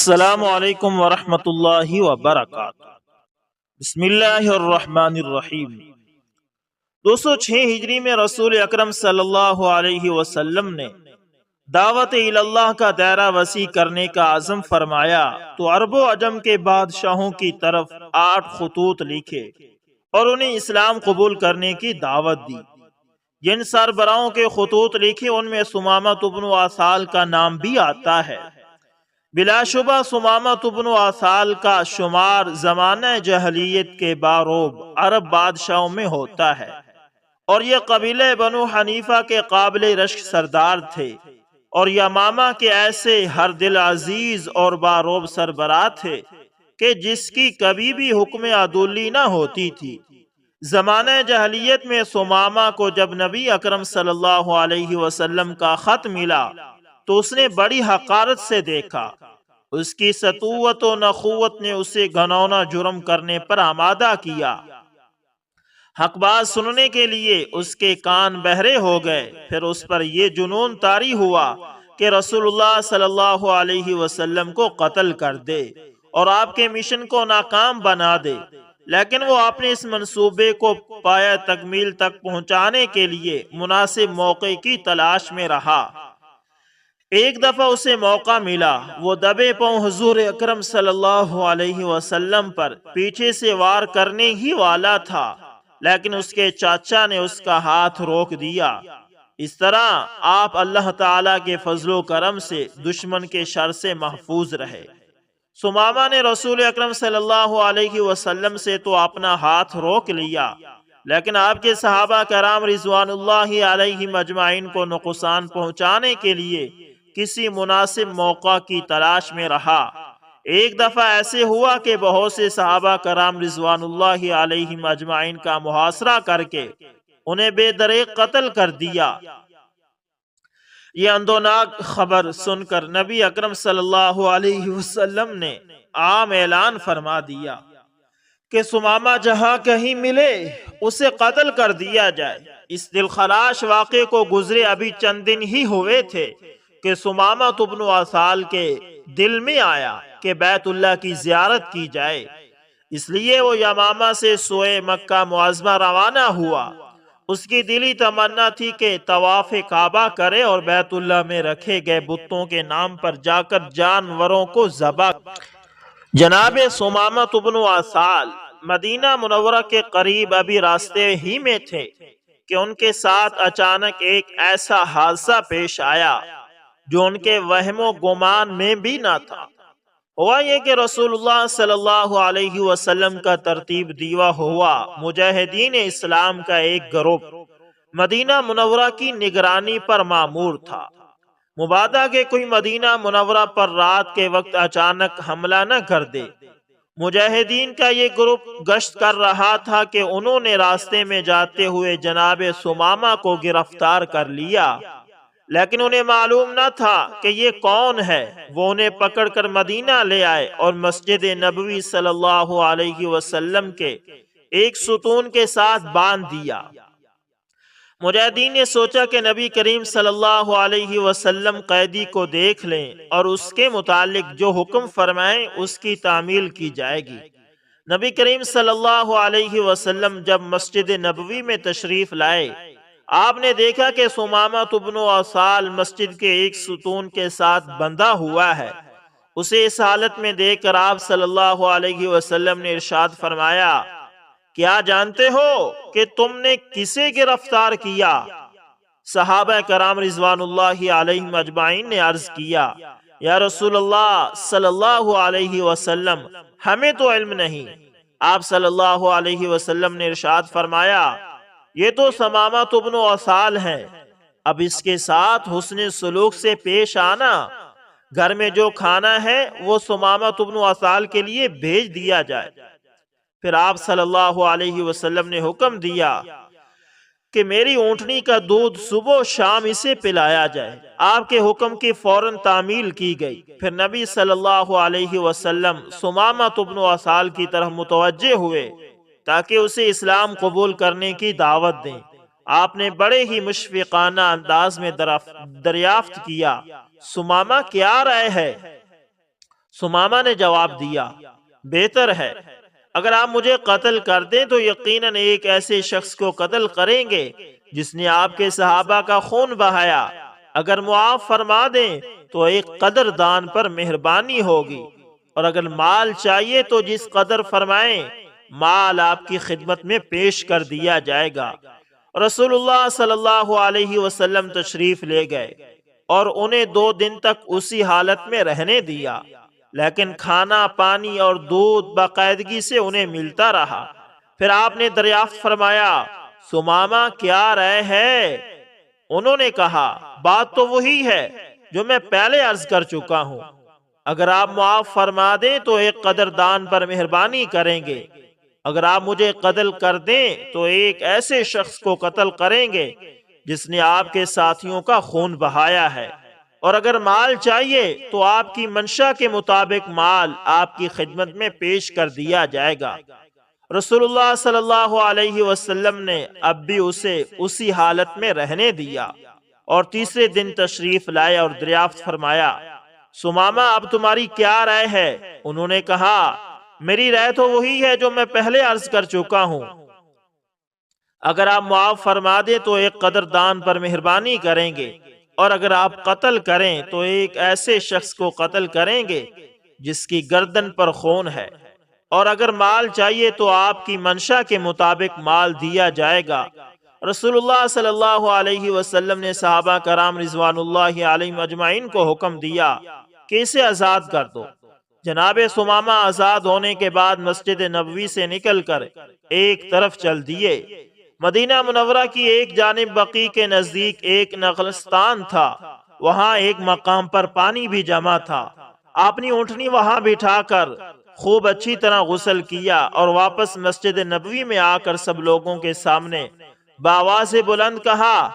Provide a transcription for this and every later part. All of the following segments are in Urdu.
السلام علیکم ورحمۃ اللہ وبرکاتہ۔ بسم اللہ الرحمن الرحیم۔ 206 ہجری میں رسول اکرم صلی اللہ علیہ وسلم نے دعوت اللہ کا دائرہ وسیع کرنے کا عزم فرمایا تو عرب و عجم کے بادشاہوں کی طرف 8 خطوط لکھے اور انہیں اسلام قبول کرنے کی دعوت دی۔ جن سربراہوں کے خطوط لکھے ان میں ثمامہ بن عثال کا نام بھی آتا ہے۔ بلا شبہ ثمامہ بن عثال کا شمار زمانہ جاہلیت کے باروب عرب بادشاہوں میں ہوتا ہے، اور یہ قبیلہ بنو حنیفہ کے قابل رشک سردار تھے، اور یمامہ کے ایسے ہر دل عزیز اور باروب سربراہ تھے کہ جس کی کبھی بھی حکم عدولی نہ ہوتی تھی۔ زمانہ جاہلیت میں ثمامہ کو جب نبی اکرم صلی اللہ علیہ وسلم کا خط ملا تو اس نے بڑی حقارت سے دیکھا۔ اس کی سطوت و نخوت نے اسے گھنونا جرم کرنے پر آمادہ کیا۔ حق بات سننے کے لیے اس کے کان بہرے ہو گئے۔ پھر اس پر یہ جنون طاری ہوا کہ رسول اللہ صلی اللہ علیہ وسلم کو قتل کر دے اور آپ کے مشن کو ناکام بنا دے، لیکن وہ اپنے اس منصوبے کو پایہ تکمیل تک پہنچانے کے لیے مناسب موقع کی تلاش میں رہا۔ ایک دفعہ اسے موقع ملا، وہ دبے پاؤں حضور اکرم صلی اللہ علیہ وسلم پر پیچھے سے وار کرنے ہی والا تھا، لیکن اس کے چاچا نے اس کا ہاتھ روک دیا۔ اس طرح آپ اللہ تعالی کے فضل و کرم سے دشمن کے شر سے محفوظ رہے۔ ثمامہ نے رسول اکرم صلی اللہ علیہ وسلم سے تو اپنا ہاتھ روک لیا، لیکن آپ کے صحابہ کرام رضوان اللہ علیہم اجمعین کو نقصان پہنچانے کے لیے کسی مناسب موقع کی تلاش میں رہا۔ ایک دفعہ ایسے ہوا کہ بہت سے صحابہ کرام رضوان اللہ علیہم اجمعین کا محاصرہ کر کے انہیں بے دریغ قتل کر دیا۔ یہ اندوناک خبر سن کر نبی اکرم صلی اللہ علیہ وسلم نے عام اعلان فرما دیا کہ ثمامہ جہاں کہیں ملے اسے قتل کر دیا جائے۔ اس دلخراش واقعے کو گزرے ابھی چند دن ہی ہوئے تھے کہ ثمامہ بن عثال کے دل میں آیا کہ بیت اللہ کی زیارت کی جائے، اس لیے وہ یمامہ سے سوئے مکہ معظمہ روانہ ہوا۔ اس کی دلی تمنا تھی کہ طواف کعبہ کرے اور بیت اللہ میں رکھے گئے بتوں کے نام پر جا کر جانوروں کو ذبح۔ جناب ثمامہ بن عثال مدینہ منورہ کے قریب ابھی راستے ہی میں تھے کہ ان کے ساتھ اچانک ایک ایسا حادثہ پیش آیا جو ان کے وہم و گمان میں بھی نہ تھا۔ ہوا یہ کہ رسول اللہ صلی اللہ علیہ وسلم کا ترتیب دیوا ہوا مجاہدین اسلام کا ایک گروہ مدینہ منورہ کی نگرانی پر مامور تھا۔ مبادا کہ کوئی مدینہ منورہ پر رات کے وقت اچانک حملہ نہ کر دے۔ مجاہدین کا یہ گروپ گشت کر رہا تھا کہ انہوں نے راستے میں جاتے ہوئے جناب ثمامہ کو گرفتار کر لیا، لیکن انہیں معلوم نہ تھا کہ یہ کون ہے۔ وہ انہیں پکڑ کر مدینہ لے آئے اور مسجد نبوی صلی اللہ علیہ وسلم کے ایک ستون کے ساتھ باندھ دیا۔ مجاہدین نے سوچا کہ نبی کریم صلی اللہ علیہ وسلم قیدی کو دیکھ لیں اور اس کے متعلق جو حکم فرمائیں اس کی تعمیل کی جائے گی۔ نبی کریم صلی اللہ علیہ وسلم جب مسجد نبوی میں تشریف لائے، آپ نے دیکھا کہ ثمامہ بن عثال مسجد کے ایک ستون کے ساتھ بندھا ہوا ہے۔ اسے اس حالت میں دیکھ کر آپ صلی اللہ علیہ وسلم نے ارشاد فرمایا، کیا جانتے ہو کہ تم نے کسے گرفتار کیا؟ صحابہ کرام رضوان اللہ علیہم اجمعین نے عرض کیا، یا رسول اللہ صلی اللہ علیہ وسلم، ہمیں تو علم نہیں۔ آپ صلی اللہ علیہ وسلم نے ارشاد فرمایا، یہ تو ثمامہ بن عثال ہیں، اب اس کے ساتھ حسن سلوک سے پیش آنا۔ گھر میں جو کھانا ہے وہ ثمامہ بن عثال کے لیے بھیج دیا جائے۔ پھر آپ صلی اللہ علیہ وسلم نے حکم دیا کہ میری اونٹنی کا دودھ صبح و شام اسے پلایا جائے۔ آپ کے حکم کی فوراً تعمیل کی گئی۔ پھر نبی صلی اللہ علیہ وسلم ثمامہ بن عثال کی طرف متوجہ ہوئے تاکہ اسے اسلام قبول کرنے کی دعوت دیں۔ آپ نے بڑے ہی مشفقانہ انداز میں دریافت کیا، ثمامہ کیا رائے ہے؟ سمامہ نے جواب دیا، بہتر ہے، اگر آپ مجھے قتل کر دیں تو یقیناً ایک ایسے شخص کو قتل کریں گے جس نے آپ کے صحابہ کا خون بہایا، اگر معاف فرما دیں تو ایک قدردان پر مہربانی ہوگی، اور اگر مال چاہیے تو جس قدر فرمائیں مال آپ کی خدمت میں پیش کر دیا جائے گا۔ رسول اللہ صلی اللہ علیہ وسلم تشریف لے گئے اور انہیں 2 دن تک اسی حالت میں رہنے دیا، لیکن کھانا پانی اور دودھ باقاعدگی سے انہیں ملتا رہا۔ پھر آپ نے دریافت فرمایا، سمامہ کیا رائے ہے؟ انہوں نے کہا، بات تو وہی ہے جو میں پہلے عرض کر چکا ہوں، اگر آپ معاف فرما دیں تو ایک قدردان پر مہربانی کریں گے، اگر آپ مجھے قتل کر دیں تو ایک ایسے شخص کو قتل کریں گے جس نے آپ کے ساتھیوں کا خون بہایا ہے، اور اگر مال چاہیے تو آپ کی منشا کے مطابق مال آپ کی خدمت میں پیش کر دیا جائے گا۔ رسول اللہ صلی اللہ علیہ وسلم نے اب بھی اسے اسی حالت میں رہنے دیا اور تیسرے دن تشریف لائے اور دریافت فرمایا، سمامہ اب تمہاری کیا رائے ہے؟ انہوں نے کہا، میری رائے تو وہی ہے جو میں پہلے عرض کر چکا ہوں، اگر آپ معاف فرما دیں تو ایک قدردان پر مہربانی کریں گے، اور اگر آپ قتل کریں تو ایک ایسے شخص کو قتل کریں گے جس کی گردن پر خون ہے، اور اگر مال چاہیے تو آپ کی منشا کے مطابق مال دیا جائے گا۔ رسول اللہ صلی اللہ علیہ وسلم نے صحابہ کرام رضوان اللہ علیہم اجمعین کو حکم دیا کہ اسے آزاد کر دو۔ جناب سمامہ آزاد ہونے کے بعد مسجد نبوی سے نکل کر ایک طرف چل دیے۔ مدینہ منورہ کی ایک جانب بقیع کے نزدیک ایک نخلستان تھا، وہاں ایک مقام پر پانی بھی جمع تھا۔ آپ نے اونٹنی وہاں بٹھا کر خوب اچھی طرح غسل کیا اور واپس مسجد نبوی میں آ کر سب لوگوں کے سامنے بآواز بلند کہا،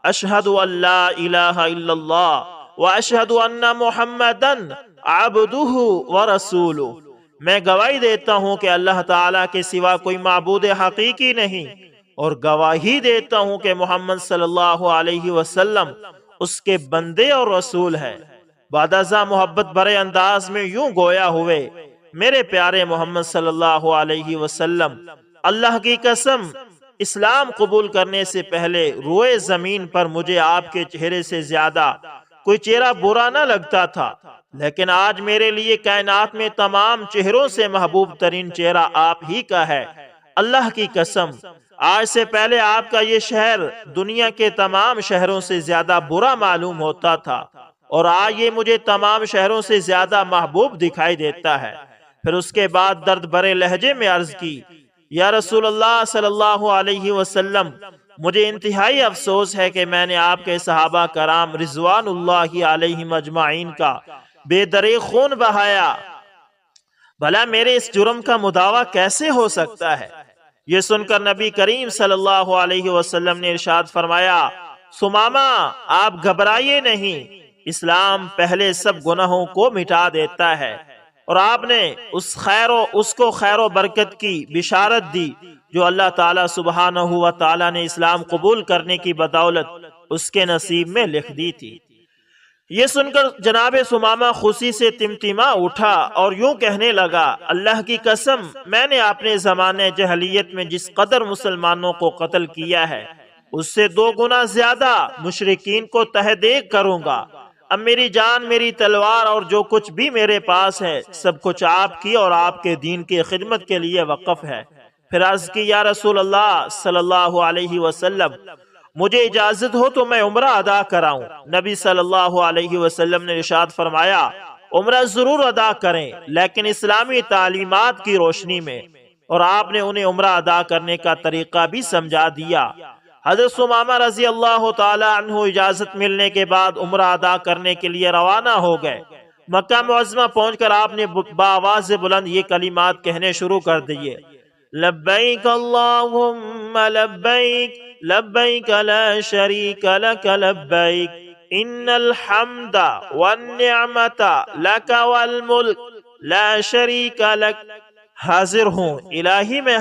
اشہد ان لا الہ الا اللہ و اشہد ان محمدن عبدہ و رسولہ، میں گواہی دیتا ہوں کہ اللہ تعالیٰ کے سوا کوئی معبود حقیقی نہیں، اور گواہی دیتا ہوں کہ محمد صلی اللہ علیہ وسلم اس کے بندے اور رسول ہے۔ بعد ازاں محبت بھرے انداز میں یوں گویا ہوئے، میرے پیارے محمد صلی اللہ علیہ وسلم، اللہ کی قسم اسلام قبول کرنے سے پہلے روئے زمین پر مجھے آپ کے چہرے سے زیادہ کوئی چہرہ برا نہ لگتا تھا، لیکن آج میرے لیے کائنات میں تمام چہروں سے محبوب ترین چہرہ آپ ہی کا ہے۔ اللہ کی قسم آج سے پہلے آپ کا یہ شہر دنیا کے تمام شہروں سے زیادہ برا معلوم ہوتا تھا، اور آج یہ مجھے تمام شہروں سے زیادہ محبوب دکھائی دیتا ہے۔ پھر اس کے بعد درد بھرے لہجے میں عرض کی، یا رسول اللہ صلی اللہ علیہ وسلم، مجھے انتہائی افسوس ہے کہ میں نے آپ کے صحابہ کرام رضوان اللہ علیہم اجمعین کا بے دریغ خون بہایا، بھلا میرے اس جرم کا مداوع کیسے ہو سکتا ہے؟ یہ سن کر نبی کریم صلی اللہ علیہ وسلم نے ارشاد فرمایا، سمامہ آپ گھبرائیے نہیں، اسلام پہلے سب گناہوں کو مٹا دیتا ہے، اور آپ نے اس کو خیر و برکت کی بشارت دی جو اللہ تعالیٰ سبحانہ و تعالیٰ نے اسلام قبول کرنے کی بدولت اس کے نصیب میں لکھ دی تھی۔ یہ سن کر جناب سمامہ خوشی سے تمتما اٹھا اور یوں کہنے لگا، اللہ کی قسم میں نے اپنے زمانے جہلیت میں جس قدر مسلمانوں کو قتل کیا ہے اس سے 2 گنا زیادہ مشرکین کو تہ دیگ کروں گا۔ اب میری جان، میری تلوار اور جو کچھ بھی میرے پاس ہے سب کچھ آپ کی اور آپ کے دین کی خدمت کے لیے وقف ہے۔ پھر عرض کی، یا رسول اللہ صلی اللہ علیہ وسلم، مجھے اجازت ہو تو میں عمرہ ادا کراؤں۔ نبی صلی اللہ علیہ وسلم نے ارشاد فرمایا، عمرہ ضرور ادا کریں لیکن اسلامی تعلیمات کی روشنی میں، اور آپ نے انہیں عمرہ ادا کرنے کا طریقہ بھی سمجھا دیا۔ حضرت سمامہ رضی اللہ تعالی عنہ اجازت ملنے کے بعد عمرہ ادا کرنے کے لیے روانہ ہو گئے۔ مکہ معظمہ پہنچ کر آپ نے بآواز بلند یہ کلمات کہنے شروع کر دیے، لبیک اللہم لبیک لبیک لا شریک لک لبیک ان الحمد والنعمت لک والملک لا شریک لک۔ حاضر ہوں الہی، میں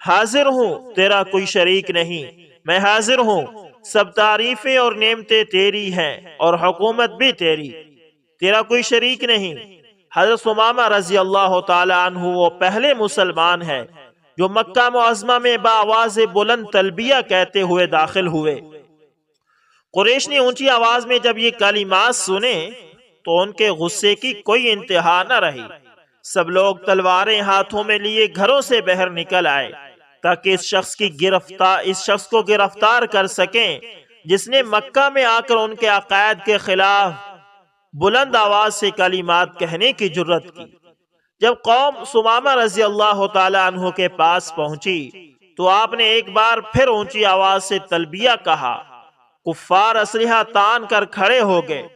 حاضر ہوں تیرا کوئی شریک نہیں، میں حاضر ہوں، سب تعریفیں اور نعمتیں تیری ہیں اور حکومت بھی تیری، تیرا کوئی شریک نہیں، حضرت ثمامہ رضی اللہ تعالی عنہ وہ پہلے مسلمان ہے جو مکہ معظمہ میں بآواز بلند تلبیہ کہتے ہوئے داخل ہوئے۔ قریش نے اونچی آواز میں جب یہ کلمات سنے تو ان کے غصے کی کوئی انتہا نہ رہی۔ سب لوگ تلواریں ہاتھوں میں لیے گھروں سے باہر نکل آئے تاکہ اس شخص کو گرفتار کر سکیں جس نے مکہ میں آ کر ان کے عقائد کے خلاف بلند آواز سے کلمات کہنے کی جرت کی۔ جب قوم ثمامہ رضی اللہ تعالی عنہ کے پاس پہنچی تو آپ نے ایک بار پھر اونچی آواز سے تلبیہ کہا۔ کفار اسلحہ تان کر کھڑے ہو گئے۔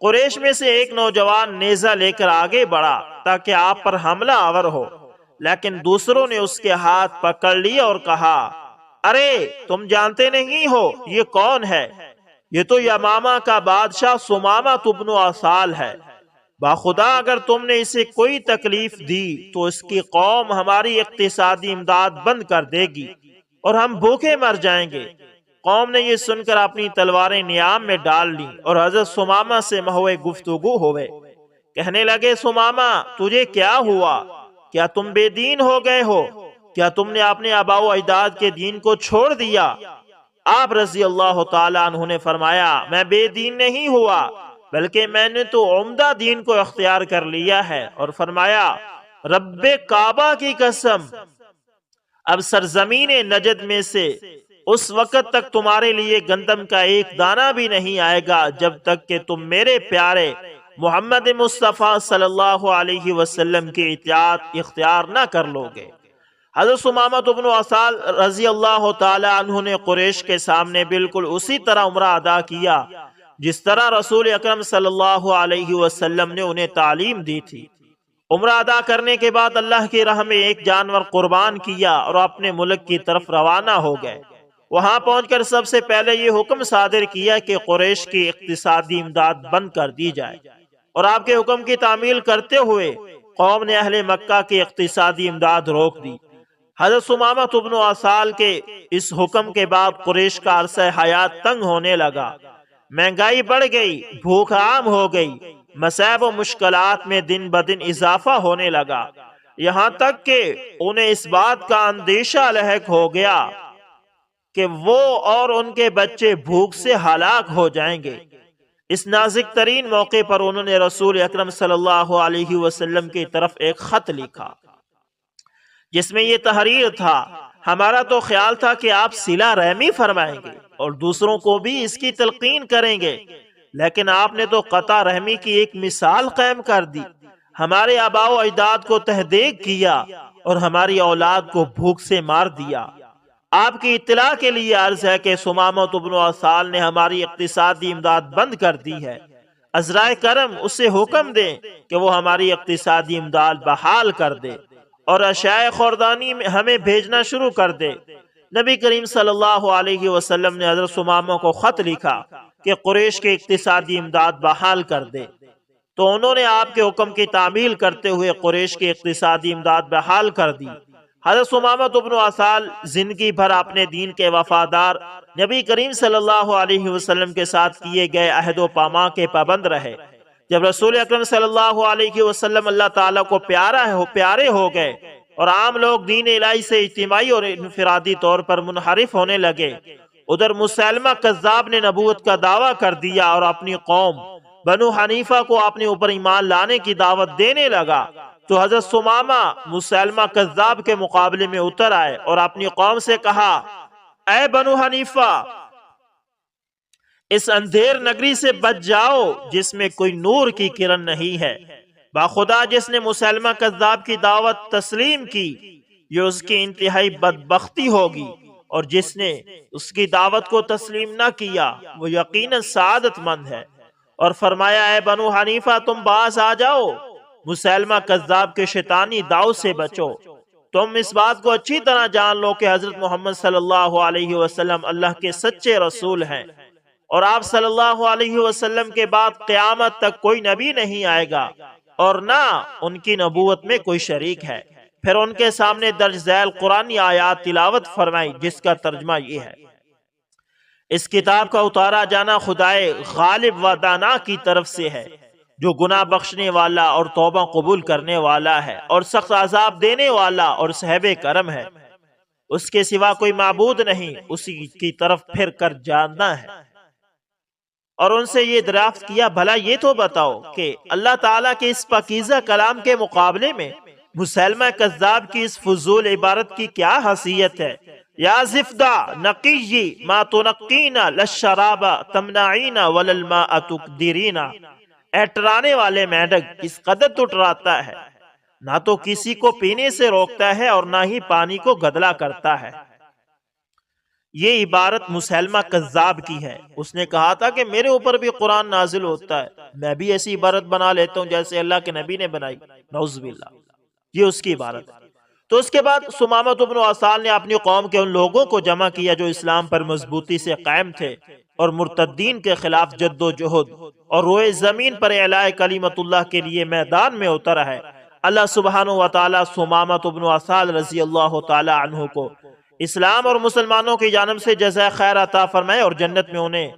قریش میں سے ایک نوجوان نیزہ لے کر آگے بڑھا تاکہ آپ پر حملہ آور ہو، لیکن دوسروں نے اس کے ہاتھ پکڑ لیا اور کہا، ارے تم جانتے نہیں ہو یہ کون ہے؟ یہ تو یمامہ کا بادشاہ ثمامہ بن اسال ہے۔ باخدا اگر تم نے اسے کوئی تکلیف دی تو اس کی قوم ہماری اقتصادی امداد بند کر دے گی اور ہم بھوکے مر جائیں گے۔ قوم نے یہ سن کر اپنی تلواریں نیام میں ڈال لیں اور حضرت ثمامہ سے محو گفتگو ہوئے۔ کہنے لگے، ثمامہ تجھے کیا ہوا؟ کیا تم بے دین ہو گئے ہو؟ کیا تم نے اپنے آباء و اجداد کے دین کو چھوڑ دیا؟ آپ رضی اللہ تعالی عنہ نے فرمایا، میں بے دین نہیں ہوا بلکہ میں نے تو عمدہ دین کو اختیار کر لیا ہے، اور فرمایا، رب کعبہ کی قسم، اب سرزمین نجد میں سے اس وقت تک تمہارے لیے گندم کا ایک دانہ بھی نہیں آئے گا جب تک کہ تم میرے پیارے محمد مصطفیٰ صلی اللہ علیہ وسلم کی اطاعت اختیار نہ کر لو گے۔ حضرت ثمامہ بن اسال رضی اللہ تعالی عنہ نے قریش کے سامنے بالکل اسی طرح عمرہ ادا کیا جس طرح رسول اکرم صلی اللہ علیہ وسلم نے انہیں تعلیم دی تھی۔ عمرہ ادا کرنے کے بعد اللہ کی راہ میں ایک جانور قربان کیا اور اپنے ملک کی طرف روانہ ہو گئے۔ وہاں پہنچ کر سب سے پہلے یہ حکم صادر کیا کہ قریش کی اقتصادی امداد بند کر دی جائے، اور آپ کے حکم کی تعمیل کرتے ہوئے قوم نے اہل مکہ کی اقتصادی امداد روک دی۔ حضرت ثمامہ بن اسال کے اس حکم کے بعد قریش کا عرصہ حیات تنگ ہونے لگا، مہنگائی بڑھ گئی، بھوک عام ہو گئی، مصائب و مشکلات میں دن بدن اضافہ ہونے لگا، یہاں تک کہ انہیں اس بات کا اندیشہ لاحق ہو گیا کہ وہ اور ان کے بچے بھوک سے ہلاک ہو جائیں گے۔ اس نازک ترین موقع پر انہوں نے رسول اکرم صلی اللہ علیہ وسلم کی طرف ایک خط لکھا جس میں یہ تحریر تھا، ہمارا تو خیال تھا کہ آپ صلہ رحمی فرمائیں گے اور دوسروں کو بھی اس کی تلقین کریں گے، لیکن آپ نے تو قطع رحمی کی ایک مثال قائم کر دی، ہمارے آباء و اجداد کو تہدید کیا اور ہماری اولاد کو بھوک سے مار دیا۔ آپ کی اطلاع کے لیے عرض ہے کہ ثمامہ بن اسال نے ہماری اقتصادی امداد بند کر دی ہے، عذرائے کرم اسے حکم دیں کہ وہ ہماری اقتصادی امداد بحال کر دے اور اشیاء خوردانی میں ہمیں بھیجنا شروع کر دے۔ نبی کریم صلی اللہ علیہ وسلم نے حضرت ثمامہ کو خط لکھا کہ قریش کی اقتصادی امداد بحال کر دے، تو انہوں نے آپ کے حکم کی تعمیل کرتے ہوئے قریش کی اقتصادی امداد بحال کر دی۔ حضرت ثمامہ بن اسال زندگی بھر اپنے دین کے وفادار نبی کریم صلی اللہ علیہ وسلم کے ساتھ کیے گئے عہد و پیمان کے پابند رہے۔ جب رسول اکرم صلی اللہ علیہ وسلم اللہ تعالیٰ کو پیارے ہو گئے اور عام لوگ دین الہی سے اجتماعی اور انفرادی طور پر منحرف ہونے لگے، ادھر مسلمہ کذاب نے نبوت کا دعویٰ کر دیا اور اپنی قوم بنو حنیفہ کو اپنے اوپر ایمان لانے کی دعوت دینے لگا، تو حضرت ثمامہ مسلمہ کذاب کے مقابلے میں اتر آئے اور اپنی قوم سے کہا، اے بنو حنیفہ، اس اندھیر نگری سے بچ جاؤ جس میں کوئی نور کی کرن نہیں ہے۔ باخدا جس نے مسلمہ کذاب کی دعوت تسلیم کی یہ اس کی انتہائی بدبختی ہوگی، اور جس نے اس کی دعوت کو تسلیم نہ کیا وہ یقیناً سعادت مند ہے۔ اور فرمایا، اے بنو حنیفہ تم باز آ جاؤ، مسلمہ کذاب کے شیطانی داؤ سے بچو۔ تم اس بات کو اچھی طرح جان لو کہ حضرت محمد صلی اللہ علیہ وسلم اللہ کے سچے رسول ہیں، اور آپ صلی اللہ علیہ وسلم کے بعد قیامت تک کوئی نبی نہیں آئے گا اور نہ ان کی نبوت میں کوئی شریک ہے۔ پھر ان کے سامنے درج ذیل قرآنی آیات تلاوت فرمائی جس کا ترجمہ یہ ہے، اس کتاب کا اتارا جانا خدائے غالب و دانا کی طرف سے ہے جو گناہ بخشنے والا اور توبہ قبول کرنے والا ہے اور سخت عذاب دینے والا اور صاحب کرم ہے، اس کے سوا کوئی معبود نہیں، اسی کی طرف پھر کر جاننا ہے۔ اور ان سے یہ دریافت کیا، بھلا یہ تو بتاؤ کہ اللہ تعالیٰ کے اس پاکیزہ کلام کے مقابلے میں مسلمہ کذاب کی اس فضول عبارت کی کیا حیثیت ہے؟ یا زفدہ نقی ما تنقین للشراب تمنعین وللماء تقدرین، اے ٹرانے والے مینڈک، کس قدر تو ٹراتا ہے، نہ تو کسی کو پینے سے روکتا ہے اور نہ ہی پانی کو گدلا کرتا ہے۔ یہ عبارت مسلمہ کذاب کی ہے۔ اس نے کہا تھا کہ میرے اوپر بھی قرآن نازل ہوتا ہے، میں بھی ایسی عبارت بنا لیتا ہوں جیسے اللہ کے نبی نے بنائی، نعوذ باللہ، یہ اس کی عبارت ہے۔ تو اس کے بعد ثمامۃ بن اسال نے اپنی قوم کے ان لوگوں کو جمع کیا جو اسلام پر مضبوطی سے قائم تھے اور مرتدین کے خلاف جد و جہد اور روئے زمین پر اعلاء کلمت اللہ کے لیے میدان میں اترا ہے۔ اللہ سبحانہ و تعالی ثمامۃ بن اسال رضی اللہ تعالی عنہ کو اسلام اور مسلمانوں کی جانب سے جزائے خیر عطا فرمائے اور جنت میں انہیں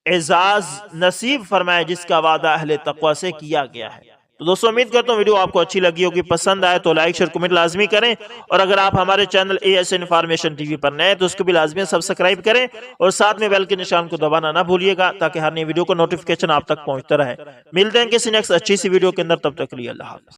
اعزاز نصیب فرمائے جس کا وعدہ اہل تقوی سے کیا گیا ہے۔ تو دوستو امید کرتا ہوں ویڈیو آپ کو اچھی لگی ہوگی، پسند آئے تو لائک شیئر کمنٹ لازمی کریں، اور اگر آپ ہمارے channel AS information T V پر نئے تو اس کو بھی لازمی سبسکرائب کریں اور ساتھ میں بیل کے نشان کو دبانا نہ بھولیے گا تاکہ ہر نئی ویڈیو کو نوٹیفیکیشن آپ تک پہنچتا رہے۔ ملتے ہیں کسی نیکسٹ اچھی سی ویڈیو کے اندر، تب تک کے لیے اللہ حافظ۔